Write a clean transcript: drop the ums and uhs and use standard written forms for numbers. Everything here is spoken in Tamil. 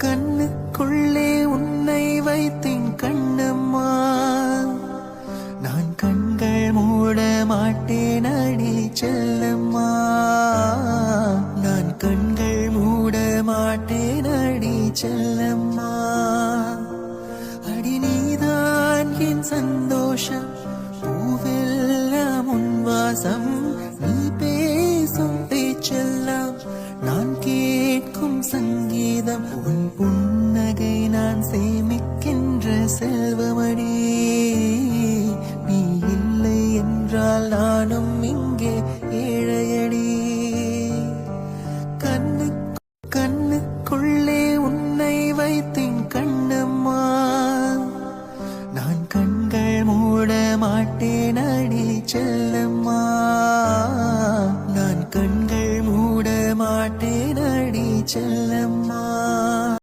கண்ணுக்குள்ளே உன்னை வைத்தேன் கண்ணம்மா, நான் கண்கள் மூட மாட்டேன் அடி செல்லம்மா, நான் கண்கள் மூட மாட்டேன் அடி செல்லம்மா. அடி நீதான் என் சந்தோஷம், பூவெல்லாம் உன் வாசம், நீ பேசும் பேச்செல்லாம் நான் கேட்கும் சங்கீதம், உன் புன்னகை நான் சேமிக்கின்ற செல்வமடி, நீ இல்லை என்றால் நானும் இங்கே ஏழையடி. கண்ணுக்குள்ளே உன்னை வைத்து